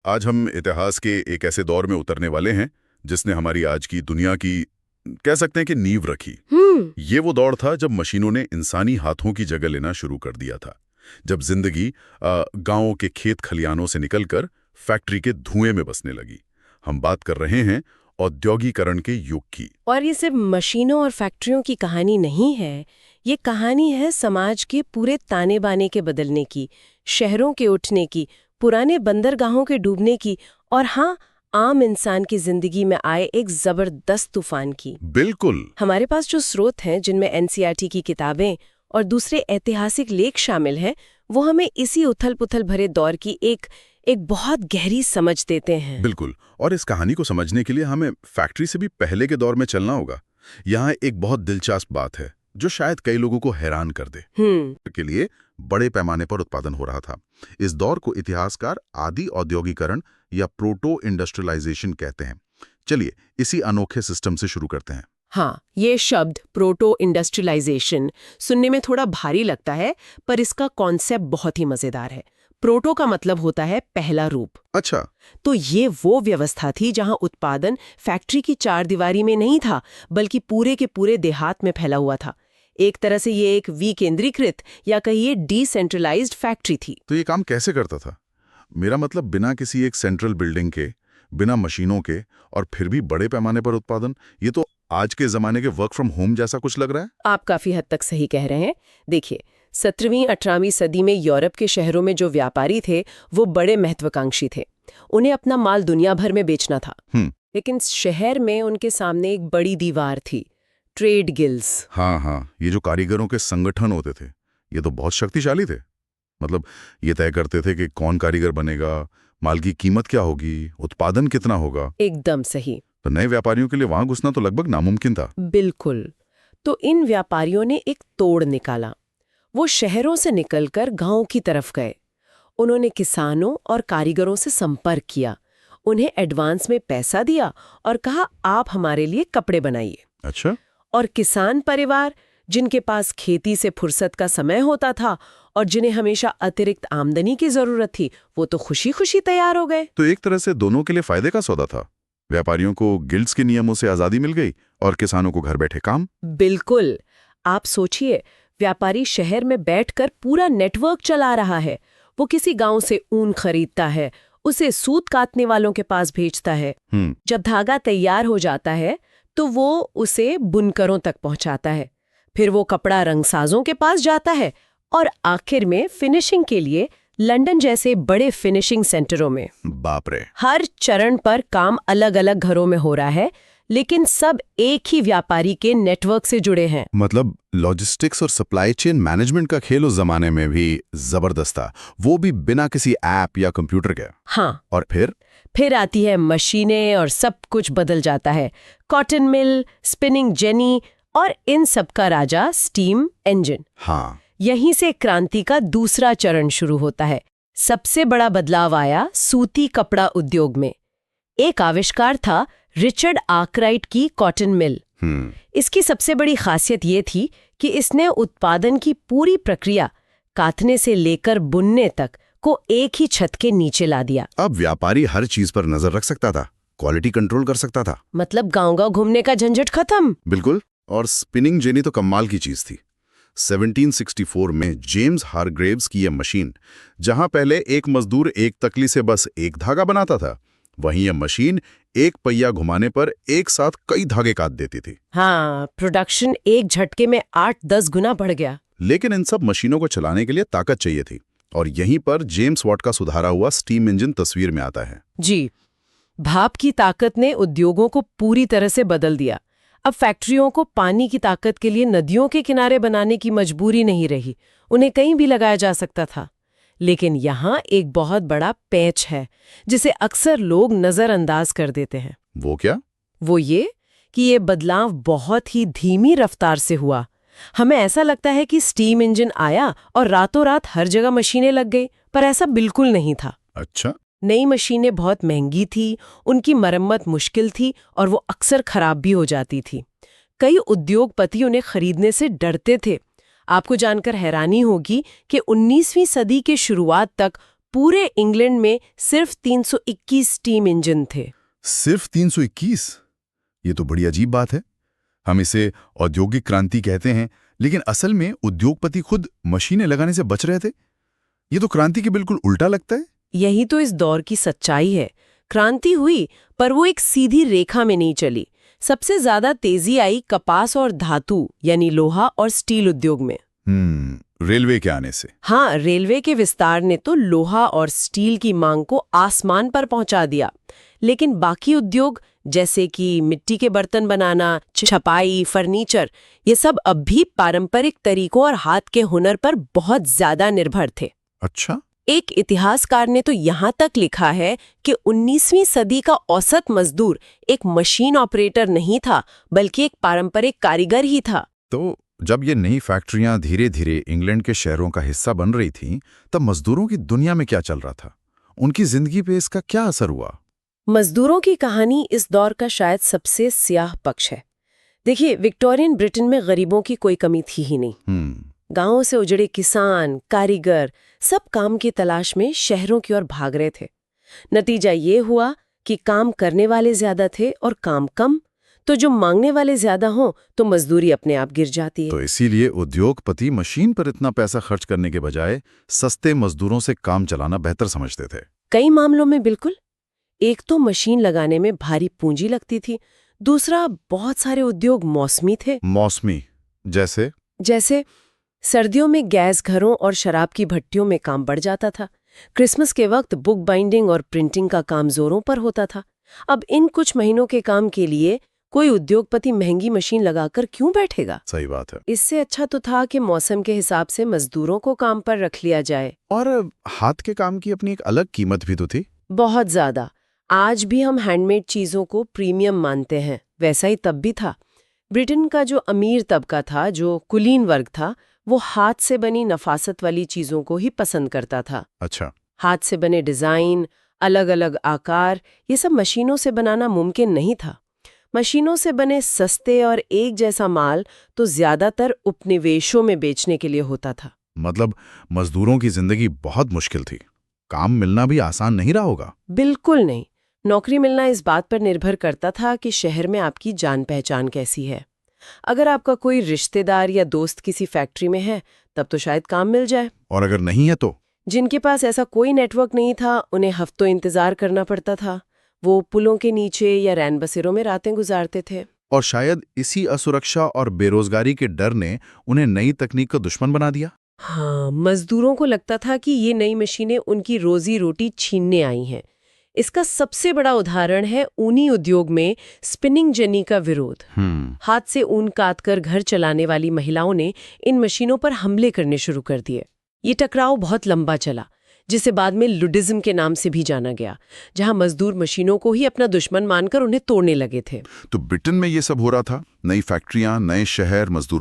आज हम इतिहास के एक ऐसे दौर में उतरने वाले हैं जिसने हमारी आज की दुनिया की कह सकते हैं कि नींव रखी। ये वो दौर था जब मशीनों ने इंसानी हाथों की जगह लेना शुरू कर दिया था। जब जिंदगी गांवों के खेत खलियानों से निकलकर फैक्ट्री के धुएं में बसने लगी। हम बात कर रहे हैं औद्योगिकरण के युग की। और ये सिर्फ मशीनों और फैक्ट्रियों की कहानी नहीं है, ये कहानी है समाज के पूरे ताने बाने के बदलने की, शहरों के उठने की, पुराने बंदरगाहों के डूबने की और हाँ, आम इंसान की जिंदगी में आए एक जबरदस्त तूफान की। बिल्कुल। हमारे पास जो स्रोत हैं जिनमें एनसीईआरटी की किताबें और दूसरे ऐतिहासिक लेख शामिल हैं, वो हमें इसी उथल-पुथल भरे दौर की एक बहुत गहरी समझ देते हैं। बिल्कुल। और इस कहानी को समझने के लिए हमें फैक्ट्री से भी पहले के दौर में चलना होगा। यहाँ एक बहुत दिलचस्प बात है जो शायद कई लोगों को हैरान कर दे। के लिए बड़े पैमाने पर उत्पादन हो रहा था। इस दौर को इतिहासकार आदि औद्योगिकरण या प्रोटो इंडस्ट्रियलाइजेशन कहते हैं। चलिए इसी अनोखे सिस्टम से शुरू करते हैं। हाँ, ये शब्द प्रोटो इंडस्ट्रियलाइजेशन सुनने में थोड़ा भारी लगता है, पर इसका कॉन्सेप्ट बहुत ही मजेदार है। प्रोटो का मतलब होता है पहला रूप। अच्छा। तो ये वो व्यवस्था थी जहां उत्पादन फैक्ट्री की चारदीवारी में नहीं था, बल्कि पूरे के पूरे देहात में फैला हुआ था। एक तरह से ये एक विकेंद्रीकृत या कहिए डिसेंट्रलाइज्ड फैक्ट्री थी। तो ये काम कैसे करता था? मेरा मतलब बिना किसी एक सेंट्रल बिल्डिंग के, बिना मशीनों के और फिर भी बड़े पैमाने पर उत्पादन। ये तो आज के जमाने के वर्क फ्रॉम होम जैसा कुछ लग रहा है। आप काफी हद तक सही कह रहे हैं। देखिए, 17वीं-18वीं सदी में यूरोप के शहरों में जो व्यापारी थे वो बड़े महत्वाकांक्षी थे। उन्हें अपना माल दुनिया भर में बेचना था। लेकिन शहर में उनके सामने एक बड़ी दीवार थी, ट्रेड गिल्ड्स। हाँ, ये जो कारीगरों के संगठन होते थे, ये तो बहुत शक्तिशाली थे। मतलब ये तय करते थे कि कौन कारीगर बनेगा, माल की कीमत क्या होगी, उत्पादन कितना होगा। एकदम सही। तो नए व्यापारियों के लिए वहां घुसना तो लगभग नामुमकिन था। बिल्कुल। तो इन व्यापारियों ने एक तोड़ निकाला। वो शहरों से निकलकर गांव की तरफ गए। उन्होंने किसानों और कारीगरों से संपर्क किया, उन्हें एडवांस में पैसा दिया और कहा, आप हमारे लिए कपड़े बनाइए। अच्छा। और किसान परिवार, जिनके पास खेती से फुर्सत का समय होता था और जिन्हें हमेशा अतिरिक्त आमदनी की जरूरत थी, वो तो खुशी खुशी तैयार हो गए। तो एक तरह से दोनों के लिए फायदे का सौदा था। व्यापारियों को गिल्ड्स के नियमों से आजादी मिल गई और किसानों को घर बैठे काम। बिल्कुल। आप सोचिए, व्यापारी शहर में बैठकर पूरा नेटवर्क चला रहा है। वो किसी गांव से ऊन खरीदता है, उसे सूत काटने वालों के पास भेजता है। जब धागा तैयार हो जाता है तो वो उसे बुनकरों तक पहुंचाता है। फिर वो कपड़ा रंगसाजों के पास जाता है और आखिर में फिनिशिंग के लिए लंदन जैसे बड़े फिनिशिंग सेंटरों में। बाप रे। हर चरण पर काम अलग अलग घरों में हो रहा है, लेकिन सब एक ही व्यापारी के नेटवर्क से जुड़े हैं। मतलब लॉजिस्टिक्स और सप्लाई चेन मैनेजमेंट का खेल उस जमाने में भी जबरदस्त था, वो भी बिना किसी ऐप या कंप्यूटर के। हाँ। और फिर आती है मशीनें और सब कुछ बदल जाता है। कॉटन मिल, स्पिनिंग जेनी और इन सब का राजा स्टीम इंजन। हाँ। यहीं से क्रांति का दूसरा चरण शुरू होता है। सबसे बड़ा बदलाव आया सूती कपड़ा उद्योग में। एक आविष्कार था रिचर्ड आर्कराइट की कॉटन मिल। इसकी सबसे बड़ी खासियत ये थी कि इसने उत्पादन की पूरी प्रक्रिया, काटने से लेकर बुनने तक को एक ही छत के नीचे ला दिया। अब व्यापारी हर चीज पर नजर रख सकता था, क्वालिटी कंट्रोल कर सकता था। मतलब गांव-गांव घूमने का झंझट खत्म। बिल्कुल। और स्पिनिंग जेनी तो कमाल की चीज थी। 1764 में जेम्स हारग्रेव्स की यह मशीन, जहां पहले एक मजदूर एक तकली से बस एक धागा बनाता था, वहीं यह मशीन एक पहिया घुमाने पर एक साथ कई धागे काट देती थी। हाँ, प्रोडक्शन एक झटके में 8-10 गुना बढ़ गया। लेकिन इन सब मशीनों को चलाने के लिए ताकत चाहिए थी, और यहीं पर जेम्स वाट का सुधारा हुआ स्टीम इंजन तस्वीर में आता है। जी, भाप की ताकत ने उद्योगों को पूरी तरह से बदल दिया। अब फैक्ट्रियों को पानी की ताकत के लिए नदियों के किनारे बनाने की मजबूरी नहीं रही, उन्हें कहीं भी लगाया जा सकता था। लेकिन यहाँ एक बहुत बड़ा पैच है जिसे अक्सर लोग नजरअंदाज कर देते हैं। वो क्या? वो ये कि ये बदलाव बहुत ही धीमी रफ्तार से हुआ। हमें ऐसा लगता है कि स्टीम इंजन आया और रातों रात हर जगह मशीनें लग गई, पर ऐसा बिल्कुल नहीं था। अच्छा। नई मशीनें बहुत महंगी थी, उनकी मरम्मत मुश्किल थी और वो अक्सर खराब भी हो जाती थी। कई उद्योगपति उन्हें खरीदने से डरते थे। आपको जानकर हैरानी होगी कि 19वीं सदी के शुरुआत तक पूरे इंग्लैंड में सिर्फ 321 स्टीम इंजन थे। सिर्फ 321? ये तो बड़ी अजीब बात है। हम इसे औद्योगिक क्रांति कहते हैं, लेकिन असल में उद्योगपति खुद मशीनें लगाने से बच रहे थे। ये तो क्रांति के बिल्कुल उल्टा लगता है। यही तो इस दौर की सच्चाई है। क्रांति हुई, पर वो एक सीधी रेखा में नहीं चली। सबसे ज्यादा तेजी आई कपास और धातु यानी लोहा और स्टील उद्योग में। रेलवे के आने से। हाँ, रेलवे के विस्तार ने तो लोहा और स्टील की मांग को आसमान पर पहुंचा दिया। लेकिन बाकी उद्योग जैसे कि मिट्टी के बर्तन बनाना, छपाई, फर्नीचर, ये सब अब भी पारंपरिक तरीकों और हाथ के हुनर पर बहुत ज्यादा निर्भर थे। अच्छा। एक इतिहासकार ने तो यहाँ तक लिखा है कि 19वीं सदी का औसत मजदूर एक मशीन ऑपरेटर नहीं था, बल्कि एक पारंपरिक कारीगर ही था। तो जब ये नई फैक्ट्रियां धीरे धीरे इंग्लैंड के शहरों का हिस्सा बन रही थीं, तब मजदूरों की दुनिया में क्या चल रहा था? उनकी जिंदगी पे इसका क्या असर हुआ? मजदूरों की कहानी इस दौर का शायद सबसे स्याह पक्ष है। देखिए, विक्टोरियन ब्रिटेन में गरीबों की कोई कमी थी ही नहीं। गांवों से उजड़े किसान, कारीगर सब काम की तलाश में शहरों की ओर भाग रहे थे। नतीजा ये हुआ कि काम करने वाले ज्यादा थे और काम कम, तो जो मांगने वाले ज्यादा हों तो मजदूरी अपने आप गिर जाती है। तो इसीलिए उद्योगपति मशीन पर इतना पैसा खर्च करने के बजाय सस्ते मजदूरों से काम चलाना बेहतर समझते थे। कई मामलों में बिल्कुल। एक तो मशीन लगाने में भारी पूंजी लगती थी, दूसरा बहुत सारे उद्योग मौसमी थे। मौसमी जैसे सर्दियों में गैस घरों और शराब की भट्टियों में काम बढ़ जाता था। क्रिसमस के वक्त बुक बाइंडिंग और प्रिंटिंग का काम जोरों पर होता था। अब इन कुछ महीनों के काम के लिए कोई उद्योगपति महंगी मशीन लगाकर क्यों बैठेगा? सही बात है। इससे अच्छा तो था कि मौसम के हिसाब से मजदूरों को काम पर रख लिया जाए। और हाथ के काम की अपनी एक अलग कीमत भी तो थी। बहुत ज्यादा। आज भी हम हैंडमेड चीजों को प्रीमियम मानते हैं, वैसा ही तब भी था। ब्रिटेन का जो अमीर तबका था, जो कुलीन वर्ग था, वो हाथ से बनी नफासत वाली चीजों को ही पसंद करता था। अच्छा। हाथ से बने डिजाइन, अलग अलग आकार, ये सब मशीनों से बनाना मुमकिन नहीं था। मशीनों से बने सस्ते और एक जैसा माल तो ज्यादातर उपनिवेशों में बेचने के लिए होता था। मतलब मजदूरों की जिंदगी बहुत मुश्किल थी। काम मिलना भी आसान नहीं रहा होगा। बिल्कुल नहीं। नौकरी मिलना इस बात पर निर्भर करता था कि शहर में आपकी जान पहचान कैसी है। अगर आपका कोई रिश्तेदार या दोस्त किसी फैक्ट्री में है, तब तो शायद काम मिल जाए। और अगर नहीं है तो? जिनके पास ऐसा कोई नेटवर्क नहीं था, उन्हें हफ्तों इंतजार करना पड़ता था। वो पुलों के नीचे या रैन बसेरों में रातें गुजारते थे। और शायद इसी असुरक्षा और बेरोजगारी के डर ने उन्हें नई तकनीक का दुश्मन बना दिया। हाँ, मजदूरों को लगता था कि ये नई मशीनें उनकी रोजी रोटी छीनने आई हैं। इसका सबसे बड़ा उदाहरण है ऊनी उद्योग में स्पिनिंग जेनी का विरोध। हाथ से ऊन काटकर घर चलाने वाली महिलाओं ने इन मशीनों पर हमले करने शुरू कर दिए। ये टकराव बहुत लंबा चला, जिसे बाद में लुडिज्म के नाम से भी जाना गया, जहां मजदूर मशीनों को ही अपना दुश्मन मानकर उन्हें तोड़ने लगे थे। तो ब्रिटेन में ये सब हो रहा था, नई फैक्ट्रियां, नए शहर, मजदूर